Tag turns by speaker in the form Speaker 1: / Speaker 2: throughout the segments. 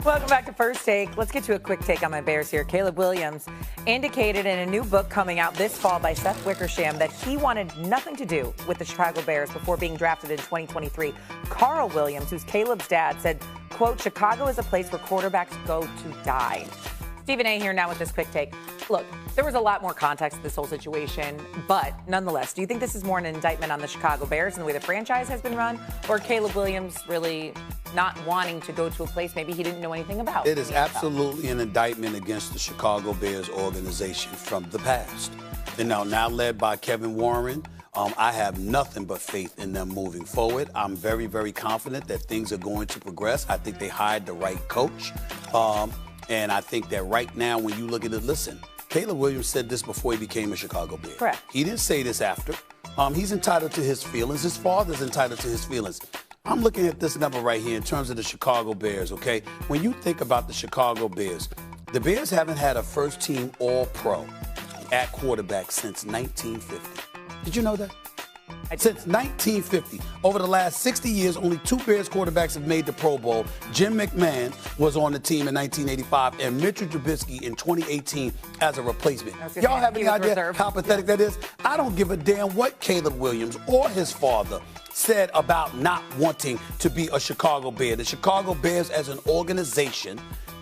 Speaker 1: Welcome back to First Take. Let's get to a quick take on my Bears here. Caleb Williams indicated in a new book coming out this fall by Seth Wickersham that he wanted nothing to do with the Chicago Bears before being drafted in 2023. Carl Williams, who's Caleb's dad, said, quote, Chicago is a place where quarterbacks go to die. Stephen A. here now with this quick take. Look, there was a lot more context to this whole situation, but nonetheless, do you think this is more an indictment on the Chicago Bears and the way the franchise has been run, or Caleb Williams really not wanting to go to a place maybe he didn't know anything about?
Speaker 2: It is absolutely an indictment against the Chicago Bears organization from the past. And now led by Kevin Warren, I have nothing but faith in them moving forward. I'm very, very confident that things are going to progress. I think they hired the right coach. And I think that right now, when you look at it, listen, Caleb Williams said this before he became a Chicago Bear.
Speaker 1: Correct.
Speaker 2: He didn't say this after. He's entitled to his feelings. His father's entitled to his feelings. I'm looking at this number right here in terms of the Chicago Bears, okay? When you think about the Chicago Bears, the Bears haven't had a first-team All-Pro at quarterback since 1950. Did you know that? Since 1950, over the last 60 years, only 2 Bears quarterbacks have made the Pro Bowl. Jim McMahon was on the team in 1985 and Mitchell Trubisky in 2018 as a replacement. Y'all have any idea how pathetic that is? I don't give a damn what Caleb Williams or his father said about not wanting to be a Chicago Bear. The Chicago Bears as an organization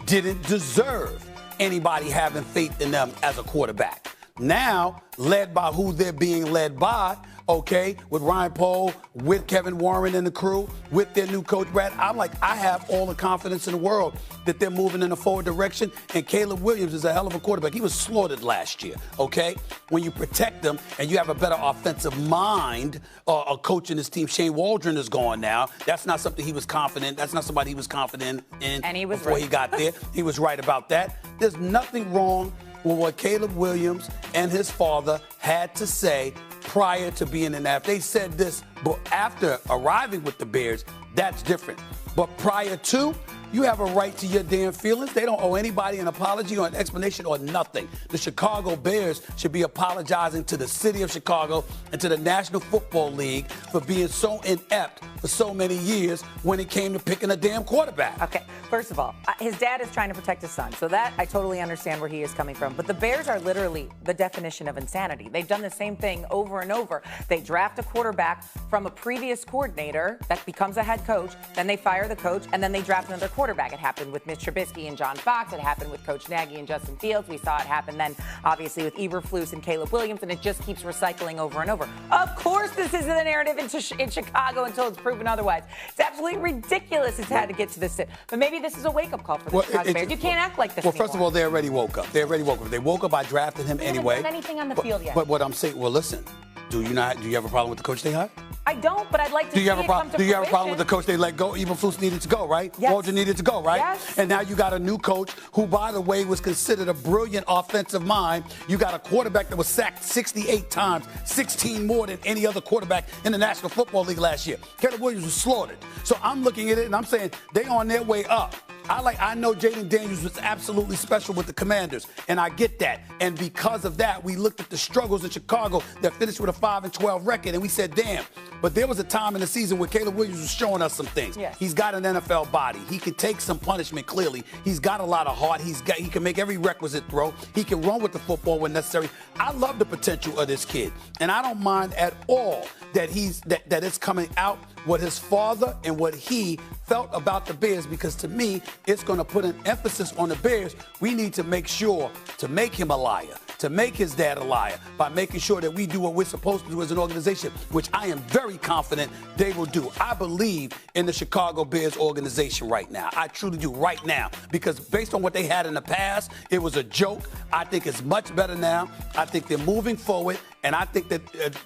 Speaker 2: didn't deserve anybody having faith in them as a quarterback. Now, led by who they're being led by, okay, with Ryan Pohl, with Kevin Warren and the crew, with their new coach, Brad, I'm like, I have all the confidence in the world that they're moving in a forward direction, and Caleb Williams is a hell of a quarterback. He was slaughtered last year, okay? When you protect them and you have a better offensive mind, a coach in his team, Shane Waldron is gone now. That's not something he was confident. That's not somebody he was confident in
Speaker 1: and he was
Speaker 2: before
Speaker 1: right.
Speaker 2: He got there. He was right about that. There's nothing wrong with what Caleb Williams and his father had to say prior to being in that. They said this, but after arriving with the Bears, that's different. But prior to, you have a right to your damn feelings. They don't owe anybody an apology or an explanation or nothing. The Chicago Bears should be apologizing to the city of Chicago and to the National Football League for being so inept for so many years when it came to picking a damn quarterback.
Speaker 1: Okay, first of all, his dad is trying to protect his son, so that I totally understand where he is coming from. But the Bears are literally the definition of insanity. They've done the same thing over and over. They draft a quarterback from a previous coordinator that becomes a head coach, then they fire the coach, and then they draft another quarterback. It happened with Mitch Trubisky and John Fox. It happened with Coach Nagy and Justin Fields. We saw it happen then, obviously, with Eberflus and Caleb Williams, and it just keeps recycling over and over. Of course, this is the narrative in Chicago until it's proven otherwise. It's absolutely ridiculous it's had to get to this. But maybe this is a wake-up call for the Chicago Bears. You can't act like this anymore.
Speaker 2: First of all, they already woke up. They woke up by drafting him anyway.
Speaker 1: They haven't done anything on the field yet.
Speaker 2: But what I'm saying, well, listen, do you have a problem with the coach they hired?
Speaker 1: I don't, but I'd like to see it come to fruition.
Speaker 2: Do you have a problem with the coach they let go? Eberflus needed to go, right?
Speaker 1: Yes.
Speaker 2: Waldron needed to go, right?
Speaker 1: Yes.
Speaker 2: And now you got a new coach who, by the way, was considered a brilliant offensive mind. You got a quarterback that was sacked 68 times, 16 more than any other quarterback in the National Football League last year. Caleb Williams was slaughtered. So I'm looking at it and I'm saying they on their way up. I know Jayden Daniels was absolutely special with the Commanders, and I get that. And because of that, we looked at the struggles in Chicago that finished with a 5-12 record, and we said, damn. But there was a time in the season where Caleb Williams was showing us some things.
Speaker 1: Yes.
Speaker 2: He's got an NFL body. He can take some punishment, clearly. He's got a lot of heart. He can make every requisite throw. He can run with the football when necessary. I love the potential of this kid, and I don't mind at all that it's coming out what his father and what he felt about the Bears, because to me, it's going to put an emphasis on the Bears. We need to make sure to make him a liar, to make his dad a liar, by making sure that we do what we're supposed to do as an organization, which I am very confident they will do. I believe in the Chicago Bears organization right now. I truly do right now, because based on what they had in the past, it was a joke. I think it's much better now. I think they're moving forward, and I think that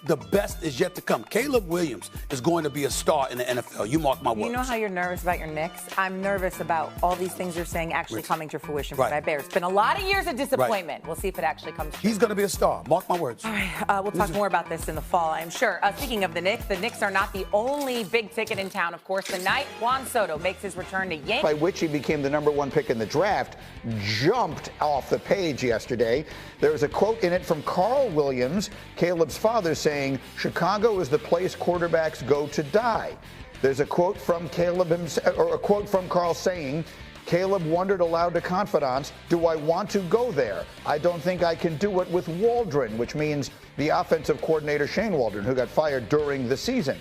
Speaker 2: the best is yet to come. Caleb Williams is going to be a star in the NFL. You mark my words.
Speaker 1: You know how you're nervous about your Knicks? I'm nervous about all these things you're saying actually coming to fruition for my Bears. It's been a lot of years of disappointment. Right. We'll see if it actually comes true.
Speaker 2: He's going to be a star. Mark my words.
Speaker 1: All right. We'll talk more about this in the fall, I'm sure. Speaking of the Knicks are not the only big ticket in town. Of course, tonight, Juan Soto makes his return to Yankees.
Speaker 3: By which he became the #1 pick in the draft, jumped off the page yesterday. There was a quote in it from Carl Williams, Caleb's father, saying, "Chicago is the place quarterbacks go to die." There's a quote from Caleb himself, or a quote from Carl saying, Caleb wondered aloud to confidants, do I want to go there? I don't think I can do it with Waldron, which means the offensive coordinator Shane Waldron, who got fired during the season.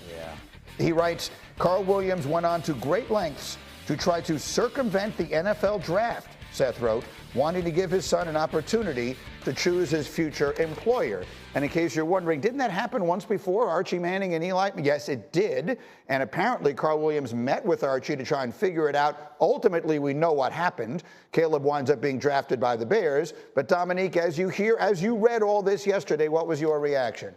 Speaker 3: He writes, Carl Williams went on to great lengths to try to circumvent the NFL draft, Seth wrote, wanting to give his son an opportunity to choose his future employer. And in case you're wondering, didn't that happen once before, Archie Manning and Eli? Yes, it did. And apparently Carl Williams met with Archie to try and figure it out. Ultimately, we know what happened. Caleb winds up being drafted by the Bears. But Dominique, as you read all this yesterday, what was your reaction?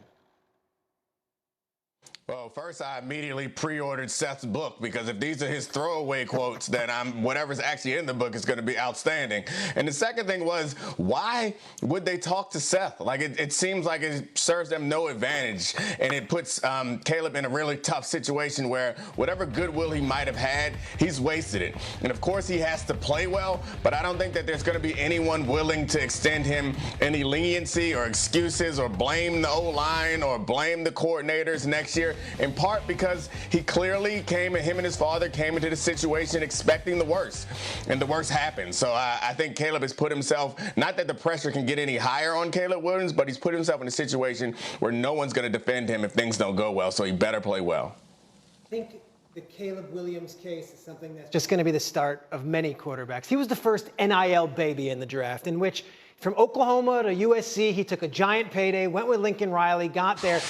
Speaker 4: Well, first, I immediately pre-ordered Seth's book because if these are his throwaway quotes, then whatever's actually in the book is going to be outstanding. And the second thing was, why would they talk to Seth? Like, it seems like it serves them no advantage, and it puts Caleb in a really tough situation where whatever goodwill he might have had, he's wasted it. And, of course, he has to play well, but I don't think that there's going to be anyone willing to extend him any leniency or excuses or blame the O-line or blame the coordinators next year. In part because he clearly him and his father came into the situation expecting the worst, and the worst happened. So I think Caleb has put himself, not that the pressure can get any higher on Caleb Williams, but he's put himself in a situation where no one's going to defend him if things don't go well, so he better play well.
Speaker 5: I think the Caleb Williams case is something that's just going to be the start of many quarterbacks. He was the first NIL baby in the draft, in which from Oklahoma to USC, he took a giant payday, went with Lincoln Riley, got there.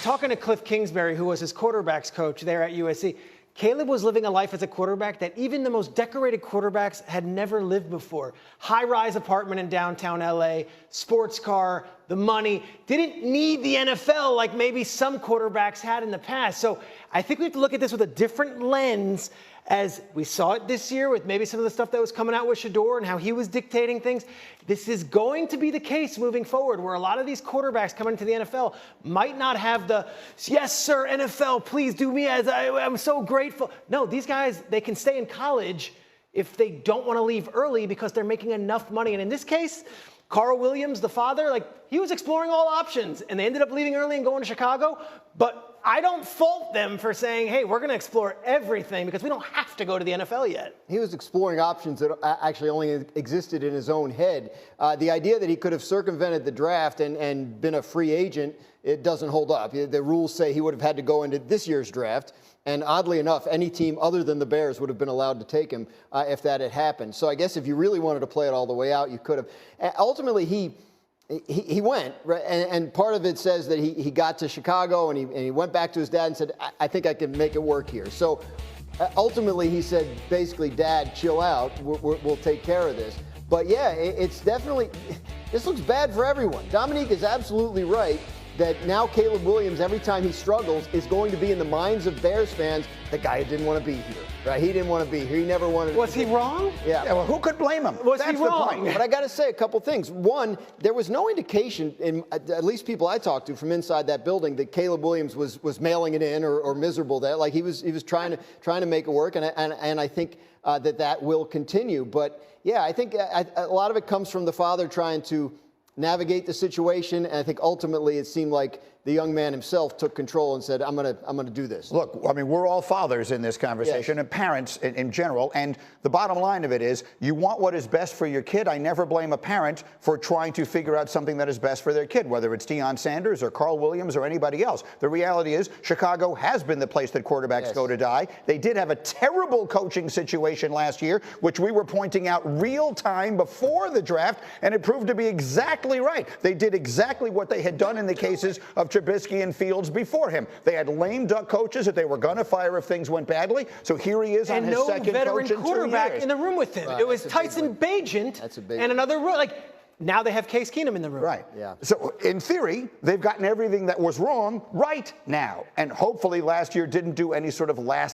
Speaker 5: Talking to Cliff Kingsbury, who was his quarterbacks coach there at USC, Caleb was living a life as a quarterback that even the most decorated quarterbacks had never lived before. High-rise apartment in downtown LA, sports car, the money. Didn't need the NFL like maybe some quarterbacks had in the past. So I think we have to look at this with a different lens, as we saw it this year with maybe some of the stuff that was coming out with Shador and how he was dictating things. This is going to be the case moving forward, where a lot of these quarterbacks coming into the NFL might not have the, yes, sir, NFL, please do me as I'm so grateful. No, these guys, they can stay in college if they don't want to leave early because they're making enough money. And in this case, Carl Williams, the father, he was exploring all options, and they ended up leaving early and going to Chicago. But I don't fault them for saying, hey, we're going to explore everything because we don't have to go to the NFL yet.
Speaker 6: He was exploring options that actually only existed in his own head. The idea that he could have circumvented the draft and been a free agent, it doesn't hold up. The rules say he would have had to go into this year's draft. And oddly enough, any team other than the Bears would have been allowed to take him if that had happened. So I guess if you really wanted to play it all the way out, you could have. Ultimately, he went, right? And part of it says that he got to Chicago and he went back to his dad and said, I think I can make it work here. So ultimately he said, basically, Dad, chill out. We'll take care of this. But yeah, it's definitely, this looks bad for everyone. Dominique is absolutely right that now Caleb Williams, every time he struggles, is going to be in the minds of Bears fans, the guy who didn't want to be here, right? He didn't want to be here. He never wanted to.
Speaker 5: Was he wrong?
Speaker 3: Yeah, well, who could blame him?
Speaker 5: Was he wrong?
Speaker 6: But I got to say a couple things. One, there was no indication, in at least people I talked to from inside that building, that Caleb Williams was mailing it in or miserable there. Like he was trying to make it work, and I think that will continue. But yeah, I think a lot of it comes from the father trying to navigate the situation, and I think ultimately it seemed like the young man himself took control and said, I'm gonna do this.
Speaker 3: Look, I mean, we're all fathers in this conversation,
Speaker 6: yes,
Speaker 3: and parents in general, and the bottom line of it is, you want what is best for your kid. I never blame a parent for trying to figure out something that is best for their kid, whether it's Deion Sanders or Carl Williams or anybody else. The reality is, Chicago has been the place that quarterbacks
Speaker 6: yes,
Speaker 3: go to die. They did have a terrible coaching situation last year, which we were pointing out real time before the draft, and it proved to be exactly right. They did exactly what they had done in the cases of Trubisky and Fields before him. They had lame duck coaches that they were going to fire if things went badly. So here he is on his second coach in 2 years.
Speaker 5: And no veteran quarterback in the room with him.
Speaker 6: Right,
Speaker 5: it was Tyson Bagent and another, now they have Case Keenum in the room.
Speaker 3: Right.
Speaker 6: Yeah.
Speaker 3: So in theory, they've gotten everything that was wrong right now. And hopefully last year didn't do any sort of last